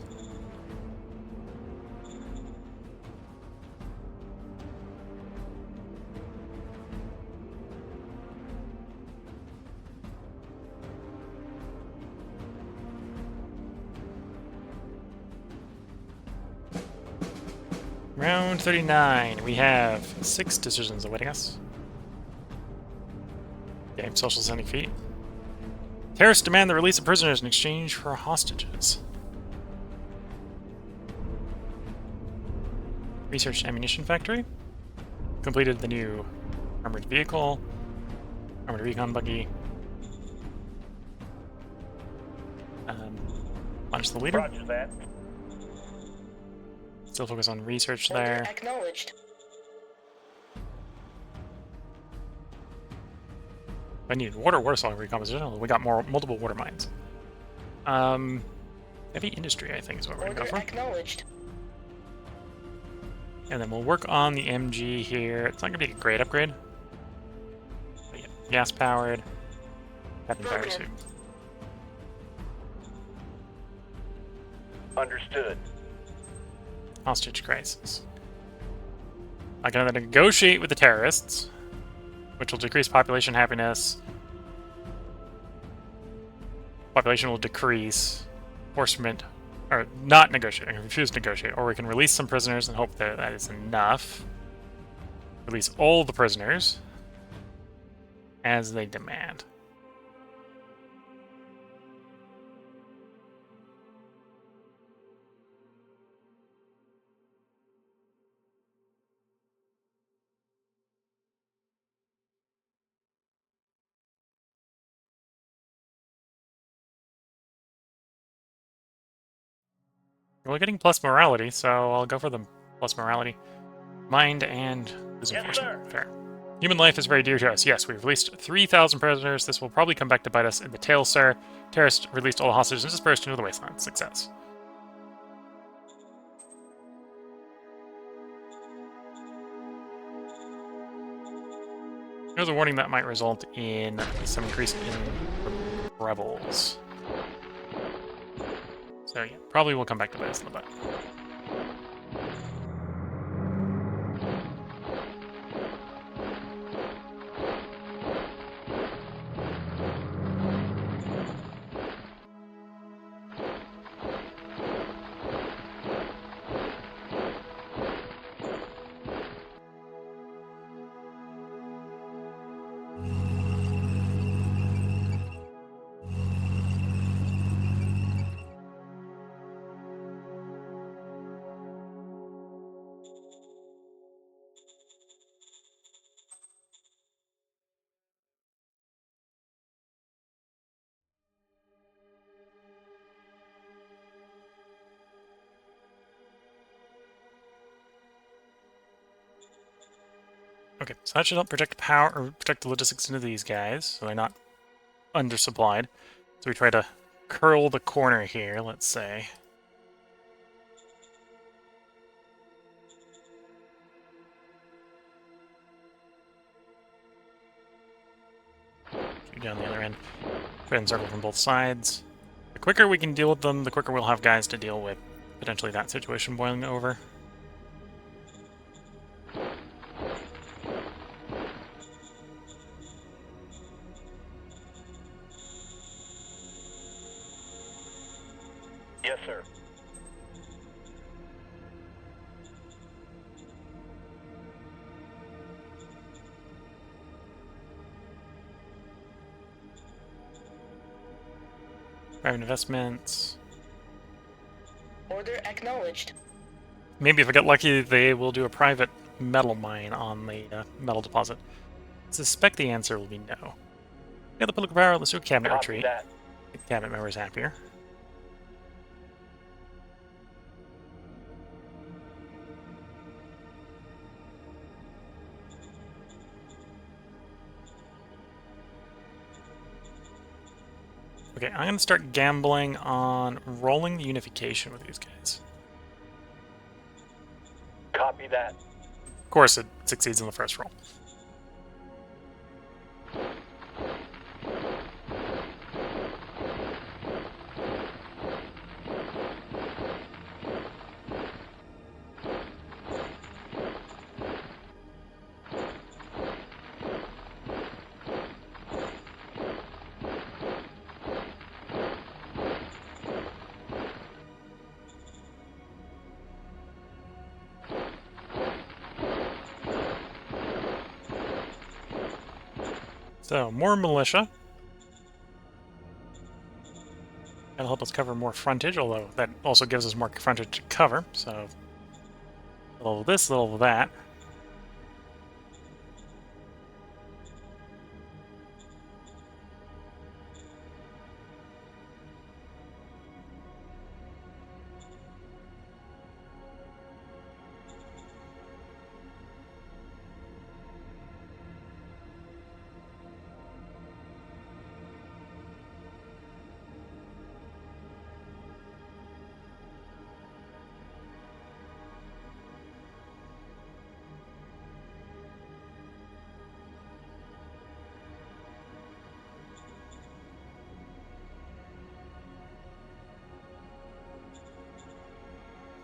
Round 39. We have 6 decisions awaiting us. Game social sending feet. Terrorists demand the release of prisoners in exchange for hostages. Research ammunition factory. Completed the new armored vehicle. Armored recon buggy. Launch the leader. Roger that. Still focus on research Order there. acknowledged. I need water solid recomposition. We got multiple water mines. Heavy industry, I think, is what we're Order gonna go for. acknowledged. And then we'll work on the MG here. It's not gonna be a great upgrade. But yeah, gas powered. Captain power suit. Understood. Hostage crisis. I can either negotiate with the terrorists, which will decrease population happiness. Population will decrease. Enforcement, or not negotiate. I can refuse to negotiate. Or we can release some prisoners and hope that that is enough. Release all the prisoners as they demand. We're getting plus morality, so I'll go for the plus morality. Mind and lose Yes, enforcement. sir. Fair. Human life is very dear to us. Yes, we've released 3,000 prisoners. This will probably come back to bite us in the tail, sir. Terrorists released all the hostages and dispersed into the wasteland. Success. There's a warning that might result in some increase in rebels. So yeah, probably will come back to bite us in the butt. Okay, so that should help protect power or protect the logistics into these guys, so they're not undersupplied. So we try to curl the corner here, let's say. Shoot down the other end. Try and circle from both sides. The quicker we can deal with them, the quicker we'll have guys to deal with potentially that situation boiling over. Yes, sir. Private investments. Order acknowledged. Maybe if I get lucky, they will do a private metal mine on the metal deposit. I suspect the answer will be no. We got the political power, let's do a cabinet Copy retreat. that. Make the cabinet members happier. Okay, I'm going to start gambling on rolling the unification with these guys. Copy that. Of course, it succeeds in the first roll. So, more militia. That'll help us cover more frontage, although that also gives us more frontage to cover, so... A little of this, a little of that.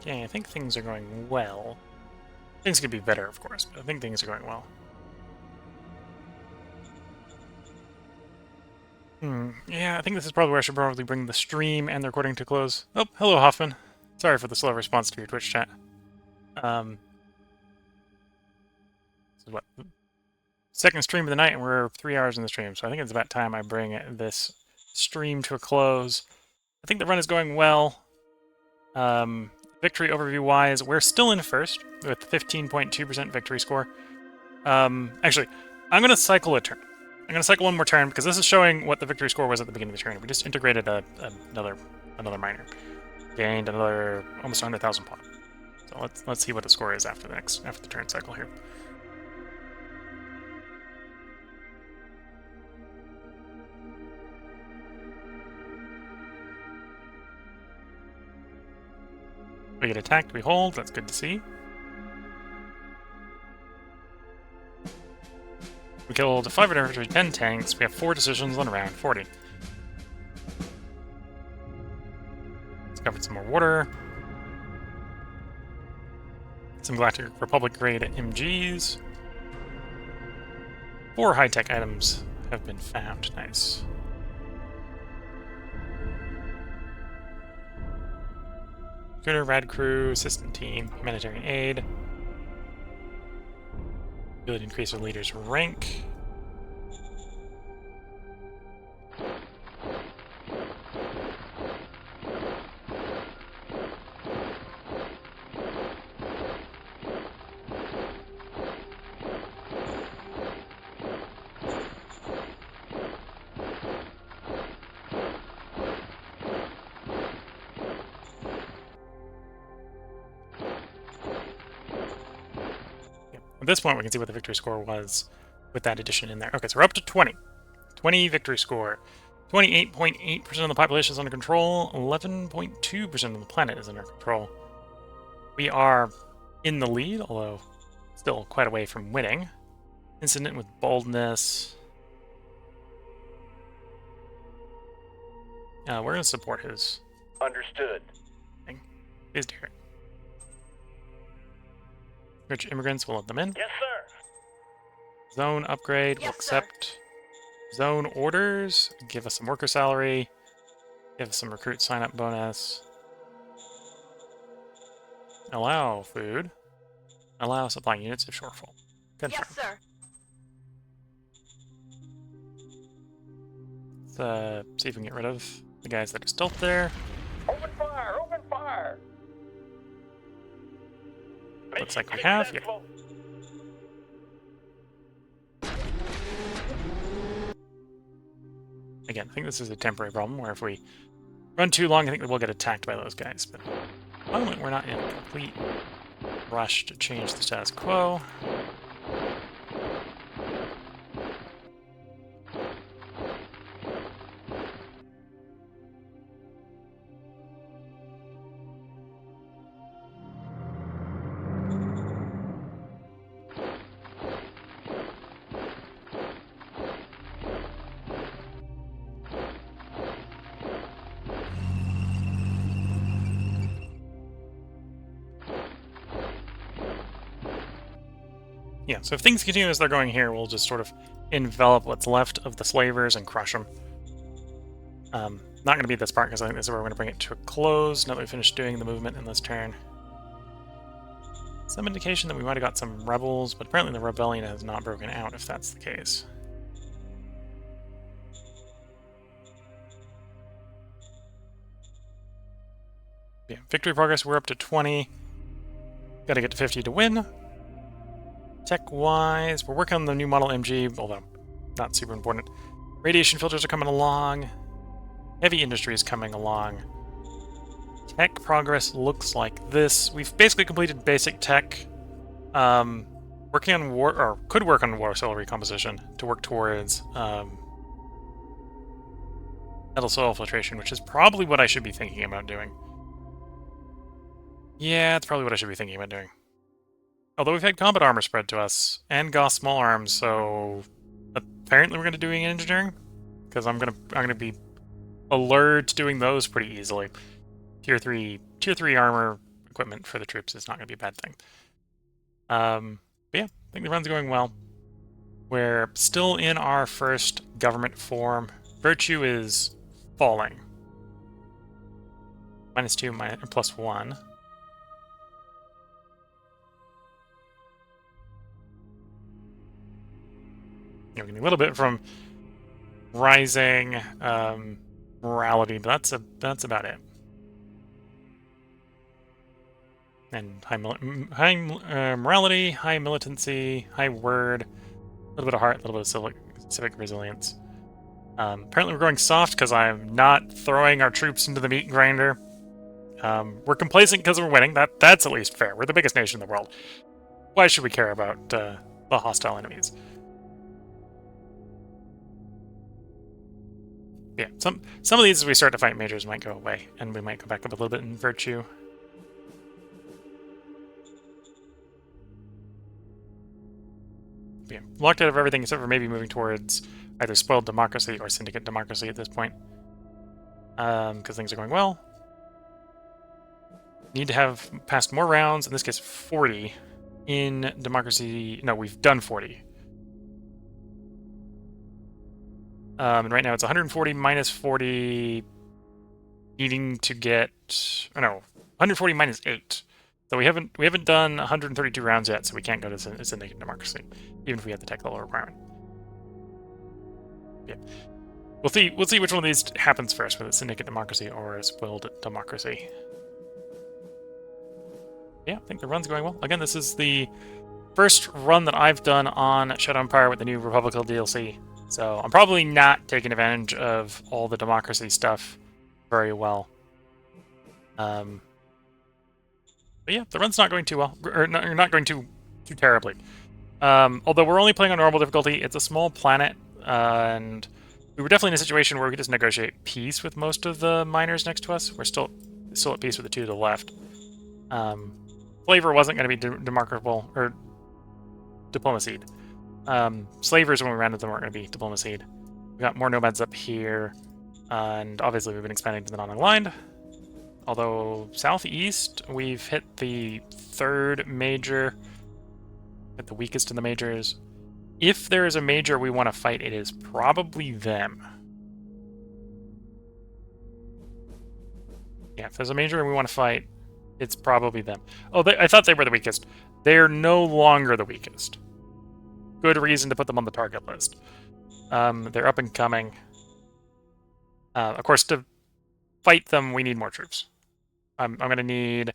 Okay, I think things are going well. Things could be better, of course, but I think things are going well. Yeah, I think this is probably where I should probably bring the stream and the recording to close. Oh, hello, Hoffman. Sorry for the slow response to your Twitch chat. This is what? Second stream of the night, and we're 3 hours in the stream, so I think it's about time I bring this stream to a close. I think the run is going well. Victory overview-wise, we're still in first, with 15.2% victory score. Actually, I'm going to cycle a turn. I'm going to cycle one more turn, because this is showing what the victory score was at the beginning of the turn. We just integrated another miner. Gained another almost 100,000 pop. So let's see what the score is after the turn cycle here. We get attacked, we hold, that's good to see. We killed 5 infantry, 10 tanks, we have 4 decisions on round 40. Discovered some more water. Some Galactic Republic grade MGs. 4 high-tech items have been found, nice. Schooner, rad crew, assistant team, humanitarian aid. Ability to increase our leader's rank. this point, we can see what the victory score was with that addition in there. Okay, so we're up to 20. 20 victory score. 28.8% of the population is under control. 11.2% of the planet is under control. We are in the lead, although still quite away from winning. Incident with boldness. We're going to support his Understood. thing. His Derek. Rich immigrants, we'll let them in. Yes, sir. Zone upgrade, we'll Yes, sir. accept. Zone orders, give us some worker salary. Give us some recruit sign-up bonus. Allow food. Allow supplying units if shortfall. Confirm. Yes, sir. Let's see if we can get rid of the guys that are still there. Open fire! Open fire! Looks like we Mission have, successful. Again, I think this is a temporary problem where if we run too long, I think that we'll get attacked by those guys. But at the moment, we're not in a complete rush to change the status quo. Yeah, so if things continue as they're going here, we'll just sort of envelop what's left of the slavers and crush them. Not going to be this part, because I think this is where we're going to bring it to a close now that we finished doing the movement in this turn. Some indication that we might have got some rebels, but apparently the rebellion has not broken out, if that's the case. Yeah, victory progress, we're up to 20. Got to get to 50 to win. Tech-wise, we're working on the new model MG, although not super important. Radiation filters are coming along. Heavy industry is coming along. Tech progress looks like this. We've basically completed basic tech. Working on war, or could work on war soil recomposition to work towards metal soil filtration, which is probably what I should be thinking about doing. Yeah, it's probably what I should be thinking about doing. Although we've had combat armor spread to us, and Gauss small arms, so apparently we're going to do engineering, because I'm gonna be allured to doing those pretty easily. Tier 3 armor equipment for the troops is not going to be a bad thing. But yeah, I think the run's going well. We're still in our first government form. Virtue is falling. -2, +1. We're getting a little bit from rising morality, but that's about it. And high morality, high militancy, high word, a little bit of heart, a little bit of civic resilience. Apparently we're going soft because I'm not throwing our troops into the meat grinder. We're complacent because we're winning. That's at least fair. We're the biggest nation in the world. Why should we care about the hostile enemies? Yeah, some of these, as we start to fight majors, might go away, and we might go back up a little bit in virtue. Yeah, locked out of everything except for maybe moving towards either spoiled democracy or syndicate democracy at this point. Because things are going well. Need to have passed more rounds, in this case 40, in democracy. No, we've done 40. And right now it's 140 minus 40, needing to get, oh no, 140 minus 8. So we haven't done 132 rounds yet, so we can't go to syndicate democracy, even if we had the tech level requirement. Yeah, we'll see which one of these happens first, whether it's syndicate democracy or spoiled democracy. Yeah, I think the run's going well. Again, this is the first run that I've done on Shadow Empire with the new Republica DLC. So I'm probably not taking advantage of all the democracy stuff very well. But yeah, the run's not going too well, or not going too terribly. Although we're only playing on normal difficulty, it's a small planet, and we were definitely in a situation where we could just negotiate peace with most of the miners next to us. We're still at peace with the two to the left. Flavor wasn't going to be demarkable, or diplomacied. Slavers, when we ran into them, weren't going to be diplomacied. We got more nomads up here, and obviously we've been expanding to the non-aligned. Although southeast, we've hit the third major, at the weakest in the majors. If there is a major we want to fight, it is probably them. Yeah, if there's a major we want to fight, it's probably them. Oh, I thought they were the weakest. They're no longer the weakest. Good reason to put them on the target list. They're up and coming. Of course, to fight them, we need more troops. I'm going to need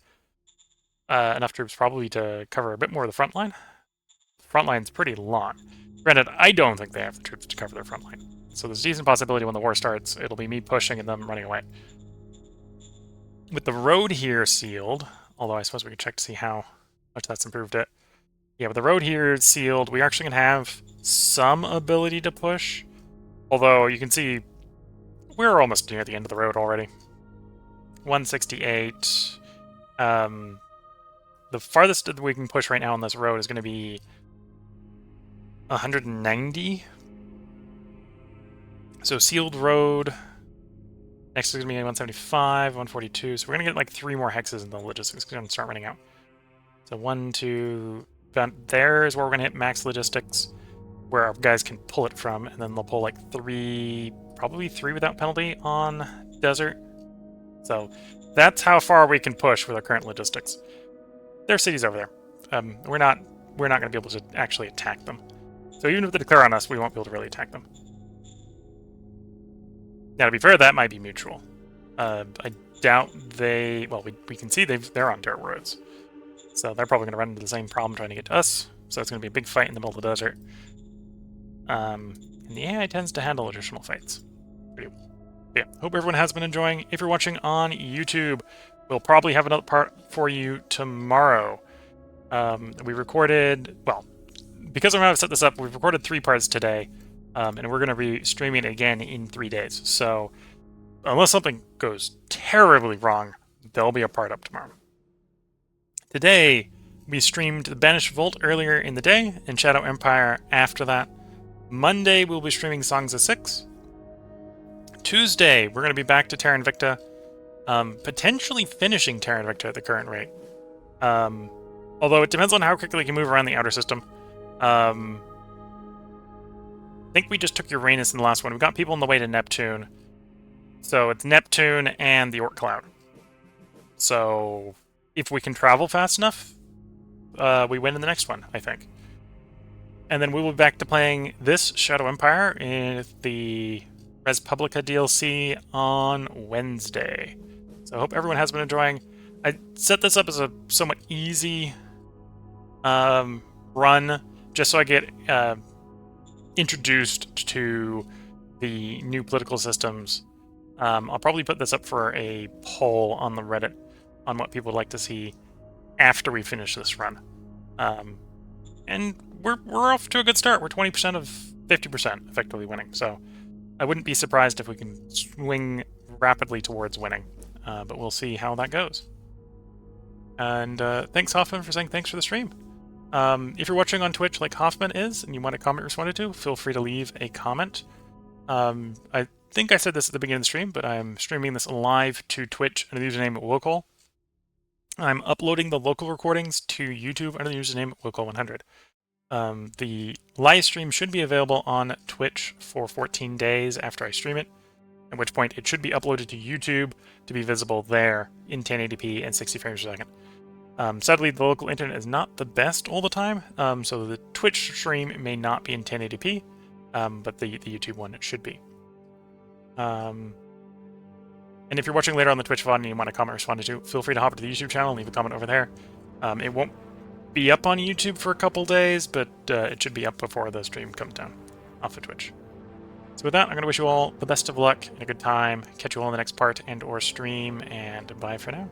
enough troops probably to cover a bit more of the front line. The front line's pretty long. Granted, I don't think they have the troops to cover their front line. So there's a decent possibility when the war starts, it'll be me pushing and them running away. With the road here sealed, although I suppose we can check to see how much that's improved it. Yeah, with the road here sealed, we're actually going to have some ability to push. Although you can see we're almost near the end of the road already. 168. The farthest that we can push right now on this road is going to be 190. So sealed road. Next is going to be 175, 142. So we're going to get like 3 more hexes and the logistics is going to start running out. So 1, 2... There is where we're going to hit max logistics, where our guys can pull it from, and then they'll pull like 3, probably 3 without penalty on desert. So that's how far we can push with our current logistics. Their city's over there. We're not going to be able to actually attack them. So even if they declare on us, we won't be able to really attack them. Now, to be fair, that might be mutual. I doubt they... Well, we can see they're on dirt roads. So they're probably going to run into the same problem trying to get to us. So it's going to be a big fight in the middle of the desert. And the AI tends to handle additional fights. Pretty well. Yeah, hope everyone has been enjoying. If you're watching on YouTube, we'll probably have another part for you tomorrow. We recorded... Well, because I'm going to set this up, we've recorded 3 parts today. And we're going to be streaming it again in 3 days. So unless something goes terribly wrong, there'll be a part up tomorrow. Today, we streamed the Banished Vault earlier in the day, and Shadow Empire after that. Monday, we'll be streaming Songs of Six. Tuesday, we're going to be back to Terra Invicta, potentially finishing Terra Invicta at the current rate. Although it depends on how quickly we can move around the outer system. I think we just took Uranus in the last one. We've got people on the way to Neptune. So it's Neptune and the Oort Cloud. So if we can travel fast enough, we win in the next one, I think. And then we will be back to playing this Shadow Empire in the Republica DLC on Wednesday. So I hope everyone has been enjoying. I set this up as a somewhat easy run, just so I get introduced to the new political systems. I'll probably put this up for a poll on the Reddit on what people would like to see after we finish this run. And we're off to a good start. We're 20% of 50% effectively winning. So I wouldn't be surprised if we can swing rapidly towards winning. But we'll see how that goes. And thanks, Hoffman, for saying thanks for the stream. If you're watching on Twitch like Hoffman is, and you want a comment responded to, feel free to leave a comment. I think I said this at the beginning of the stream, but I'm streaming this live to Twitch under the username Local. I'm uploading the local recordings to YouTube under the username Local100. The live stream should be available on Twitch for 14 days after I stream it, at which point it should be uploaded to YouTube to be visible there in 1080p and 60 frames per second. Sadly, the local internet is not the best all the time, so the Twitch stream may not be in 1080p, but the YouTube one it should be. And if you're watching later on the Twitch VOD and you want a comment responded to, feel free to hop to the YouTube channel and leave a comment over there. It won't be up on YouTube for a couple days, but it should be up before the stream comes down off of Twitch. So with that, I'm going to wish you all the best of luck and a good time. Catch you all in the next part and or stream, and bye for now.